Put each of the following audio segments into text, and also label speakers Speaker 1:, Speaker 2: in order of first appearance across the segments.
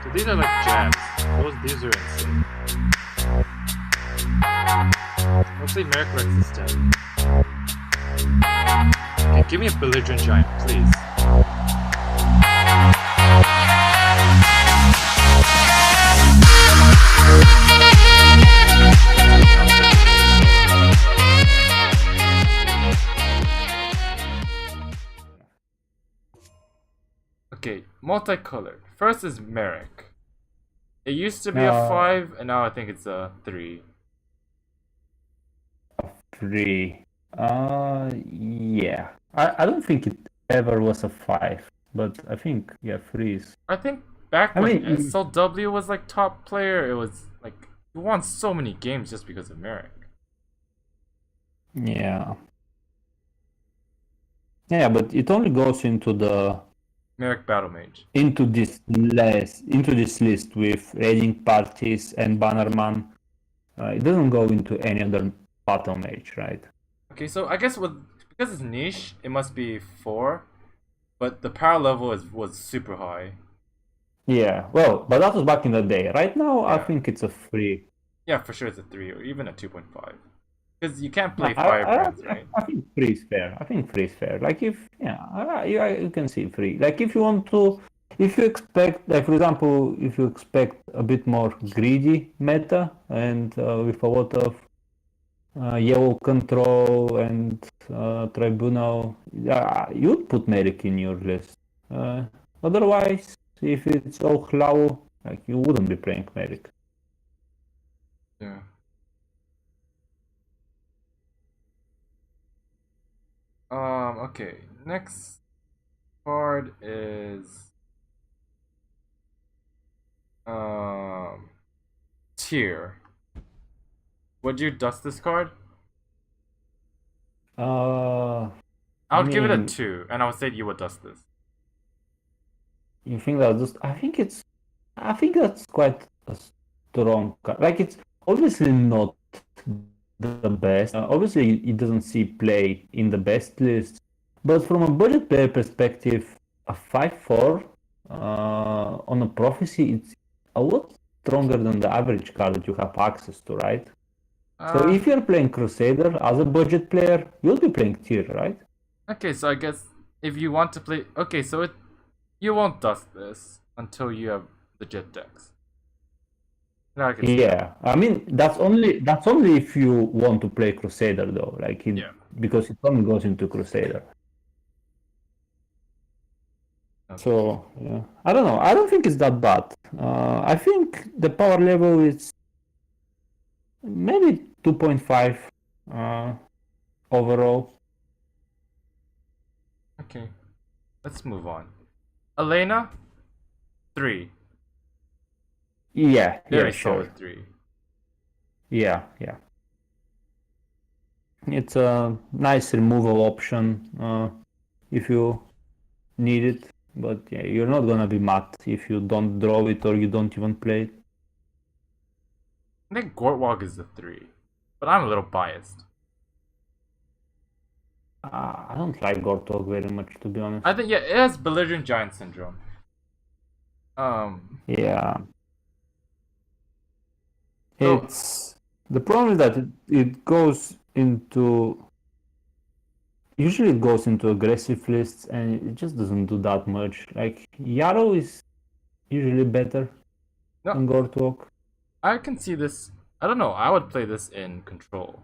Speaker 1: So these are like jabs. These are insane. Hopefully Merrick Rex is dead. Okay, give me a belligerent giant, please. Okay, multicolored. First is Merrick. It used to be a 5, and now I think it's a 3.
Speaker 2: 3. Yeah. I don't think it ever was a 5, but I think, yeah, 3 is...
Speaker 1: I think back when SLW was like top player, it was like, you won so many games just because of Merrick.
Speaker 2: Yeah. Yeah, but it only goes into the...
Speaker 1: Merrick Battle Mage.
Speaker 2: Into this list with raiding parties and Bannerman. It doesn't go into any other battle mage, right?
Speaker 1: Okay, so I guess because it's niche, it must be 4, but the power level was super high.
Speaker 2: Yeah, well, but that was back in the day. Right now,
Speaker 1: Yeah.
Speaker 2: I think it's a 3.
Speaker 1: Yeah, for sure it's a 3 or even a 2.5. Because you can't play Firebrands, right?
Speaker 2: I think 3 is fair. I think 3 is fair. Like if, you can see 3. Like if you want to, if you expect, like for example, if you expect a bit more greedy meta and with a lot of yellow control and tribunal, you'd put Merrick in your list. Otherwise, if it's all Hlau, like you wouldn't be playing Merrick.
Speaker 1: Yeah. Okay. Next card is Tier. Would you dust this card? I would give it a 2, and I would say you would dust this.
Speaker 2: You think that just? I think that's quite a strong card. Like it's obviously not the best. Obviously, it doesn't see play in the best list. But from a budget player perspective, a 5/4 on a prophecy, it's a lot stronger than the average card that you have access to, right? So if you're playing Crusader as a budget player, you'll be playing Tier, right?
Speaker 1: Okay, so I guess if you want to play, okay, so you won't dust this until you have legit decks.
Speaker 2: Yeah, I mean that's only if you want to play Crusader though, like because it only goes into Crusader. Okay. So yeah, I don't know. I don't think it's that bad. I think the power level is maybe 2.5 overall.
Speaker 1: Okay, let's move on. Elena, 3.
Speaker 2: Yeah,
Speaker 1: very
Speaker 2: sure.
Speaker 1: solid 3.
Speaker 2: Yeah. It's a nice removal option if you need it, but yeah, you're not gonna be mad if you don't draw it or you don't even play it.
Speaker 1: I think Gortwog is the 3, but I'm a little biased.
Speaker 2: I don't like Gortwog very much, to be honest.
Speaker 1: I think it has belligerent giant syndrome.
Speaker 2: Yeah. It's the problem is that it goes into usually it goes into aggressive lists and it just doesn't do that much. Like Yarrow is usually better than Gortwog.
Speaker 1: I can see this. I don't know. I would play this in Control.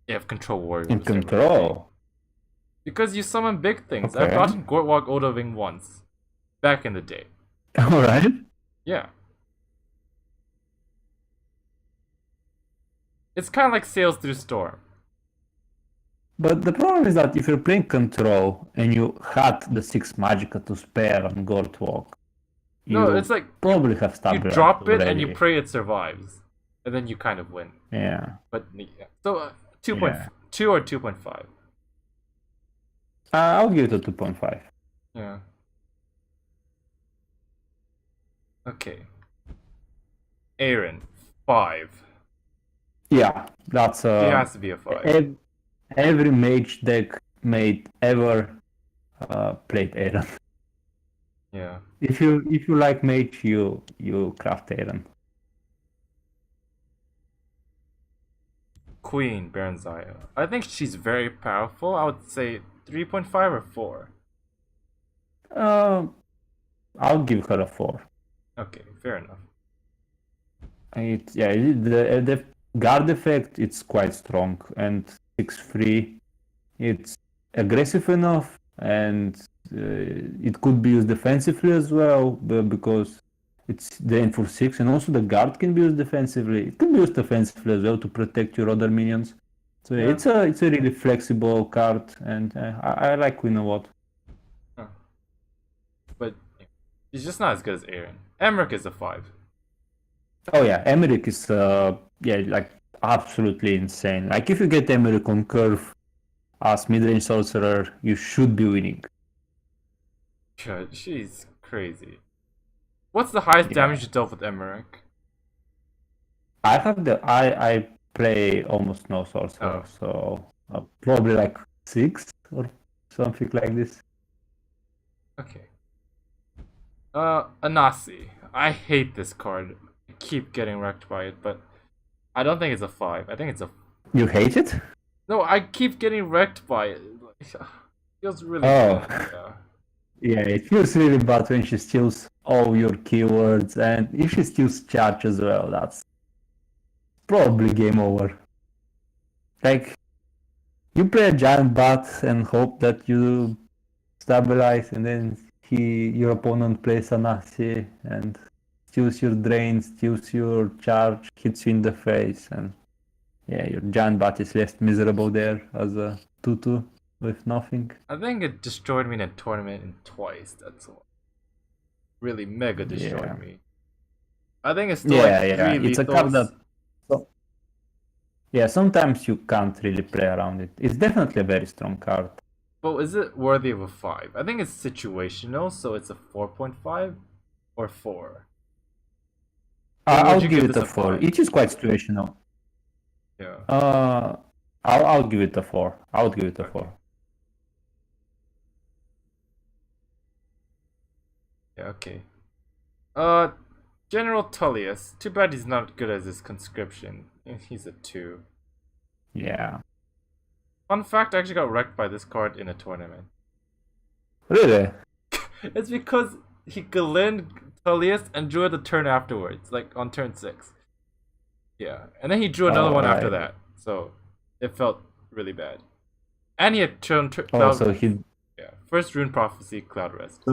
Speaker 1: If Control Warriors.
Speaker 2: In Control.
Speaker 1: Because you summon big things. Okay. I've gotten Gortwog Odoving once. Back in the day.
Speaker 2: Alright.
Speaker 1: Yeah. It's kind of like Sails Through Storm.
Speaker 2: But the problem is that if you're playing Control and you had the 6 Magicka to spare on Gortwog,
Speaker 1: it's like
Speaker 2: probably have Stabber.
Speaker 1: You drop it and you pray it survives, and then you kind of win.
Speaker 2: Yeah.
Speaker 1: But so 2.2 or 2.5.
Speaker 2: I'll give it a 2.5.
Speaker 1: Yeah. Okay. Aaron, 5.
Speaker 2: Yeah, that's
Speaker 1: he has to be a 5.
Speaker 2: Every mage deck made ever plate Aaron.
Speaker 1: Yeah.
Speaker 2: If you like mage, you craft Aaron.
Speaker 1: Queen Baronzaya. I think she's very powerful. I would say 3.5 or 4.
Speaker 2: Uh, I'll give her a 4.
Speaker 1: Okay, fair enough.
Speaker 2: The guard effect it's quite strong, and 6-3 it's aggressive enough, and it could be used defensively as well because it's drained for 6, and also the guard can be used defensively. It can be used defensively as well to protect your other minions. So
Speaker 1: Yeah.
Speaker 2: it's a really flexible card, and I like Queen a lot.
Speaker 1: Huh. But she's just not as good as Aaron. Emmerich is a 5.
Speaker 2: Oh yeah, Emmerich is like absolutely insane. Like if you get Emmerich on curve as mid-range sorcerer, you should be winning.
Speaker 1: God, she's crazy. What's the highest
Speaker 2: Yeah.
Speaker 1: damage you dealt with Emmerich?
Speaker 2: I play almost no sorcerer, so probably like 6 or something like this.
Speaker 1: Okay. Anasi. I hate this card. I keep getting wrecked by it, but I don't think it's a 5. I think it's a...
Speaker 2: You hate it?
Speaker 1: No, I keep getting wrecked by it. Feels really
Speaker 2: Oh.
Speaker 1: bad. Yeah.
Speaker 2: Yeah, it feels really bad when she steals all your keywords, and if she steals charge as well, that's probably game over. Like, you play a giant bat and hope that you stabilize, and then your opponent plays a Nazi and steals your drain, steals your charge, hits you in the face, and yeah, your giant bat is left miserable there as a 2-2 with nothing.
Speaker 1: I think it destroyed me in a tournament twice. That's all. Really mega destroyed me. I think it's still like 3
Speaker 2: It's a card
Speaker 1: lethals.
Speaker 2: that. Yeah, sometimes you can't really play around it. It's definitely a very strong card.
Speaker 1: But is it worthy of a 5? I think it's situational, so it's a 4.5 or 4.
Speaker 2: I'll
Speaker 1: you
Speaker 2: give
Speaker 1: give
Speaker 2: it
Speaker 1: this
Speaker 2: a
Speaker 1: a
Speaker 2: 4.
Speaker 1: 5?
Speaker 2: It is quite situational.
Speaker 1: Yeah.
Speaker 2: I'll give it a 4. I would give it a 4.
Speaker 1: Yeah, okay. General Tullius. Too bad he's not good as his conscription. He's a 2.
Speaker 2: Yeah.
Speaker 1: Fun fact, I actually got wrecked by this card in a tournament.
Speaker 2: Really?
Speaker 1: It's because he Galin Tullius and drew it the turn afterwards, like on turn 6. Yeah, and then he drew another one after that, so it felt really bad. And he had shown first Rune Prophecy, Cloud Rest.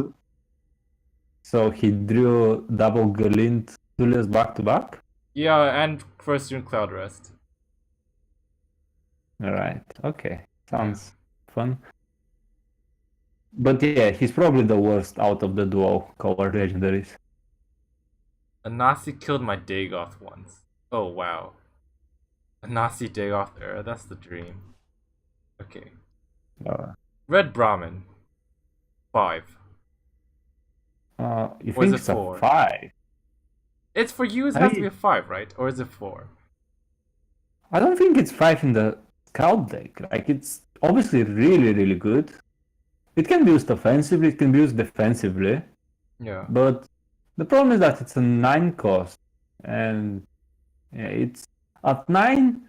Speaker 2: So he drew double Galint Tullius back to back?
Speaker 1: Yeah, and first Rune Cloud Rest.
Speaker 2: Alright, okay. Sounds fun. But yeah, he's probably the worst out of the duo covered legendaries.
Speaker 1: Anasi killed my Dagoth once. Oh wow. Anasi Dagoth era, that's the dream. Okay. Red Brahmin. 5.
Speaker 2: You
Speaker 1: Or is
Speaker 2: think
Speaker 1: it
Speaker 2: it's a
Speaker 1: 4?
Speaker 2: 5?
Speaker 1: It's for you, it has to be a 5, right? Or is it 4?
Speaker 2: I don't think it's 5 in the scout deck. Like, it's obviously really, really good. It can be used offensively, it can be used defensively.
Speaker 1: Yeah.
Speaker 2: But the problem is that it's a 9 cost. And yeah, it's at 9,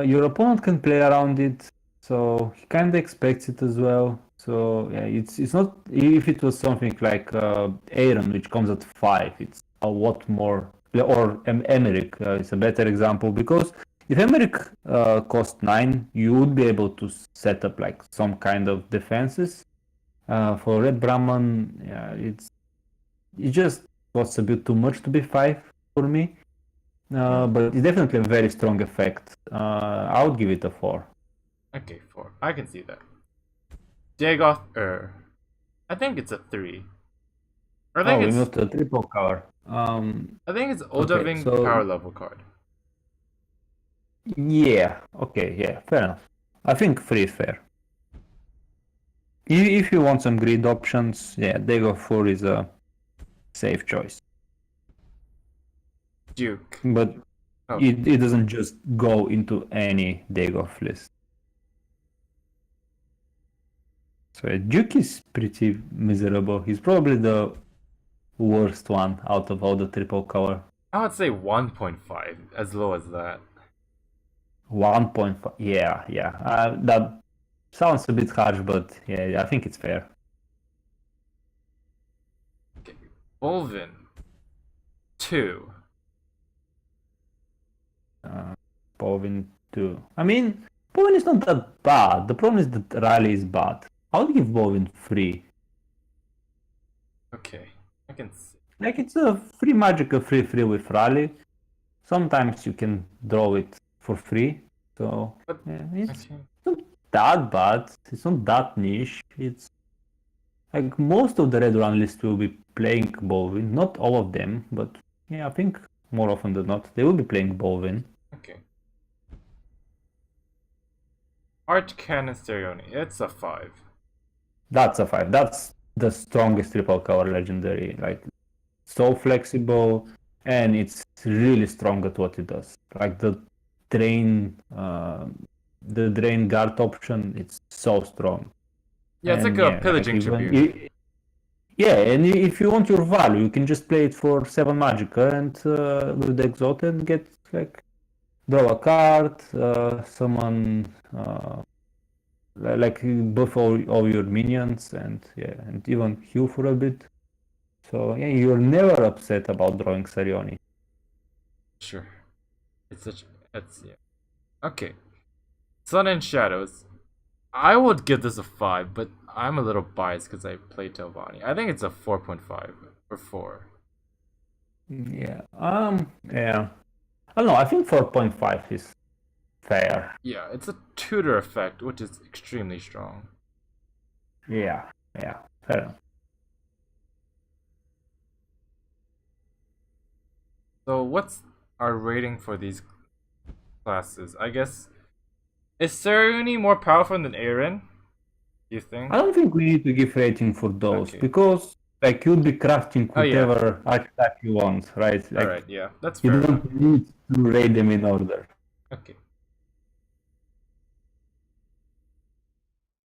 Speaker 2: your opponent can play around it. So he kind of expects it as well. So yeah, it's not, if it was something like Aaron, which comes at 5, it's a lot more, or Emmerich is a better example, because if Emmerich cost 9, you would be able to set up like some kind of defenses. For Red Brahman, yeah, it just costs a bit too much to be 5 for me. But it's definitely a very strong effect. I would give it a 4.
Speaker 1: Okay, 4. I can see that. Dagoth I think it's a 3. I think
Speaker 2: we moved to a triple cover.
Speaker 1: I think it's Odaving power level card.
Speaker 2: Yeah, okay, yeah, fair enough. I think 3 is fair. If you want some grid options, yeah, Dagoth 4 is a safe choice.
Speaker 1: Duke.
Speaker 2: But it doesn't just go into any Dagoth list. So Duke is pretty miserable. He's probably the worst one out of all the triple cover.
Speaker 1: I would say 1.5, as low as that.
Speaker 2: 1.5. Yeah, yeah. That sounds a bit harsh, but yeah, I think it's fair.
Speaker 1: Okay. Bolvin 2.
Speaker 2: Povin 2. I mean, Povin is not that bad. The problem is that Riley is bad. I would give Povin 3.
Speaker 1: Okay, I can see.
Speaker 2: Like, it's a free magic, a free with Riley. Sometimes you can draw it for free. So,
Speaker 1: But
Speaker 2: yeah, it's
Speaker 1: okay.
Speaker 2: not that bad. It's not that niche. It's like most of the red run list will be playing Bolvin. Not all of them, but yeah, I think more often than not they will be playing Bolvin.
Speaker 1: Okay. Arch Cannon Sterioni, it's a 5.
Speaker 2: That's a 5. That's the strongest triple cover legendary. Like, so flexible, and it's really strong at what it does. Like drain, the drain guard option, it's so strong.
Speaker 1: Yeah, it's
Speaker 2: And
Speaker 1: like a
Speaker 2: yeah,
Speaker 1: pillaging tribune.
Speaker 2: yeah, and if you want your value, you can just play it for 7 magicka and with the exalt and get like draw a card, summon like buff all your minions, and yeah, and even heal for a bit. So yeah, you're never upset about drawing Sarioni.
Speaker 1: Sure. It's yeah. Okay. Sun and Shadows. I would give this a 5, but I'm a little biased because I played Telvanni. I think it's a 4.5 or 4.
Speaker 2: Yeah. Yeah. I don't know. I think 4.5 is fair.
Speaker 1: Yeah, it's a tutor effect, which is extremely strong.
Speaker 2: Yeah. Yeah. Fair.
Speaker 1: So what's our rating for these classes? I guess is Saruni more powerful than Aaron? Do you think?
Speaker 2: I don't think we need to give rating for those
Speaker 1: Okay.
Speaker 2: because like you'll be crafting
Speaker 1: Oh, yeah.
Speaker 2: whatever archetype you want, right? Like,
Speaker 1: Alright, yeah, that's
Speaker 2: you
Speaker 1: fair enough.
Speaker 2: don't need to rate them in order.
Speaker 1: Okay.